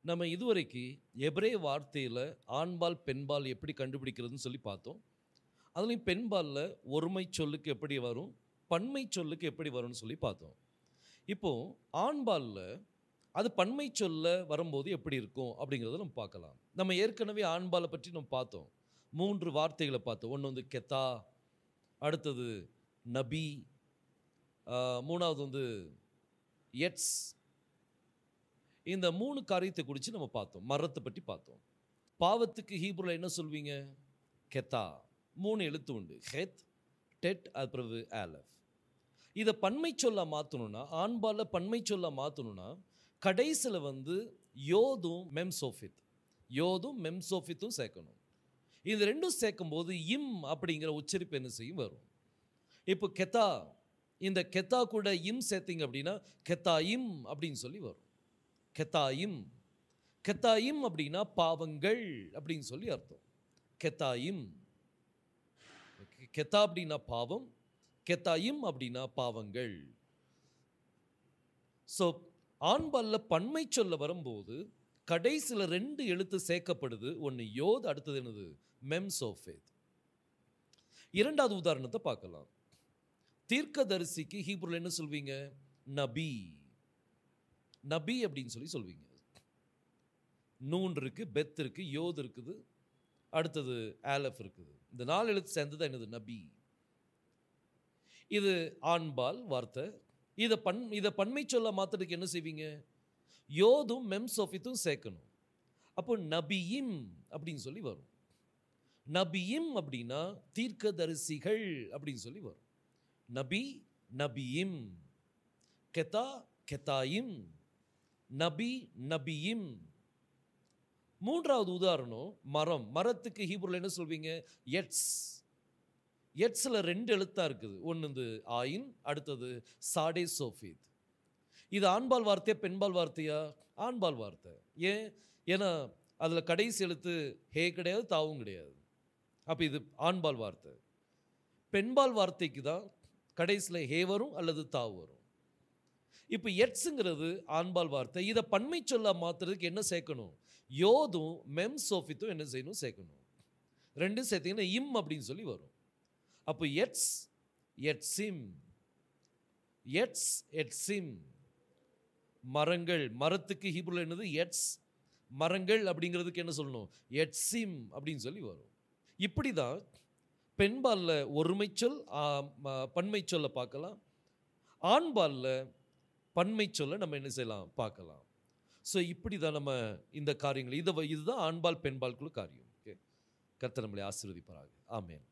நம்ம இதுவரைக்கு எபிரே வார்த்தையில் ஆண்பால் பெண்பால் எப்படி கண்டுபிடிக்கிறதுன்னு சொல்லி பார்த்தோம். அதுலேயும் பெண்பாலில் ஒருமை சொல்லுக்கு எப்படி வரும், பன்மை சொல்லுக்கு எப்படி வரும்னு சொல்லி பார்த்தோம். இப்போது ஆண்பாலில் அது பன்மை சொல்ல வரும்போது எப்படி இருக்கும் அப்படிங்கிறத நம்ம பார்க்கலாம். நம்ம ஏற்கனவே ஆண்பாலை பற்றி நம்ம பார்த்தோம். 3 வார்த்தைகளை பார்த்தோம். ஒன்று வந்து கெத்தா, அடுத்தது நபி, மூணாவது வந்து எட்ஸ். இந்த 3 காரியத்தை குறித்து நம்ம பார்த்தோம். மரத்தை பற்றி பார்த்தோம். பாவத்துக்கு ஹீப்ருல என்ன சொல்வீங்க? கெத்தா. 3 எழுத்து உண்டு. ஹெத், டெட், அது பிறகு ஆலஃப். இதை பன்மை சொல்ல மாற்றணும்னா, ஆண்பால பன்மை சொல்ல மாற்றணும்னா கடைசியில் வந்து யோதும் மெம்சோஃபித், யோதும் மெம்சோஃபித்தும் சேர்க்கணும். இது ரெண்டும் சேர்க்கும்போது இம் அப்படிங்கிற உச்சரிப்பு என்ன செய்யும் வரும். இப்போ கெத்தா, இந்த கெத்தா கூட இம் சேர்த்திங்க அப்படின்னா கெத்தாயிம் அப்படின்னு சொல்லி வரும். கெத்தாயிம், கெத்தாயிம் அப்படின்னா பாவங்கள் அப்படின்னு சொல்லி அர்த்தம். கெத்தாயிம், கெத்தா அப்படின்னா பாவம், கெத்தாயிம் அப்படின்னா பாவங்கள். ஸோ ஆண்பால்ல பன்மை சொல்ல வரும்போது கடைசியில் 2 எழுத்து சேர்க்கப்படுது. ஒன்று யோத், அடுத்தது என்னது? மெம்சோஃபேத். இரண்டாவது உதாரணத்தை பார்க்கலாம். தீர்க்கதரிசிக்கு ஹீப்ருல என்ன சொல்வீங்க? நபி. நபி அப்படின்னு சொல்லி சொல்வீங்க. நூன் இருக்கு, பெத் இருக்கு, யோத் இருக்குது, அடுத்தது ஆலஃப் இருக்குது. இந்த 4 எழுத்து சேர்ந்தது என்னது? நபி. இது ஆண்பால் வார்த்தை. இதை பன்மை சொல்ல மாத்திரத்துக்கு என்ன செய்வீங்க? யோதும் மெம்சோஃபித்தும் சேர்க்கணும். அப்போ நபியிம் அப்படின்னு சொல்லி வரும். நபியிம் அப்படின்னா தீர்க்கதரிசிகள் அப்படின்னு சொல்லி வரும். நபி, நபியிம். கெத்தா, கெத்தாயிம். நபி, நபியிம். மூன்றாவது உதாரணம் மரம். மரத்துக்கு ஹீப்ருல என்ன சொல்வீங்க? எட்ஸ். எட்ஸில் 2 எழுத்தா இருக்குது. ஒன்று வந்து ஆயின், அடுத்தது சாடே சோஃபித். இது ஆண்பால் வார்த்தையா பெண்பால் வார்த்தையா? ஆண்பால் வார்த்தை. ஏன்னா அதில் கடைசி எழுத்து ஹே கிடையாது, தாவும் கிடையாது. அப்போ இது ஆண்பால் வார்த்தை. பெண்பால் வார்த்தைக்கு தான் கடைசியில் ஹே வரும் அல்லது தாவு வரும். இப்போ எட்ஸுங்கிறது ஆண்பால் வார்த்தை. இதை பன்மை சொல்ல மாத்துறதுக்கு என்ன சேர்க்கணும்? யோதும் மெம்சோஃபித்தும் என்ன செய்யணும்? சேர்க்கணும். 2 சேர்த்தீங்கன்னா இம் அப்படின்னு சொல்லி வரும். அப்போ எட்ஸ், எட்ஸிம். எட்ஸ், எட்ஸிம். மரங்கள். மரத்துக்கு ஹீப்ருல என்னது? எட்ஸ். மரங்கள் அப்படிங்கிறதுக்கு என்ன சொல்லணும்? எட்ஸிம் அப்படின்னு சொல்லி வரும். இப்படி தான் பெண்பாலில் ஒருமை சொல் பன்மை சொல்ல பார்க்கலாம். ஆண்பாலில் பன்மை சொல்ல நம்ம என்ன செய்யலாம்? பார்க்கலாம். ஸோ இப்படி தான் நம்ம இந்த காரியங்கள் இதுதான் ஆண்பால் பெண்பால்குள்ள காரியம். ஓகே, கர்த்தர் நம்மளை ஆசீர்வதிப்பாராக. ஆமென்.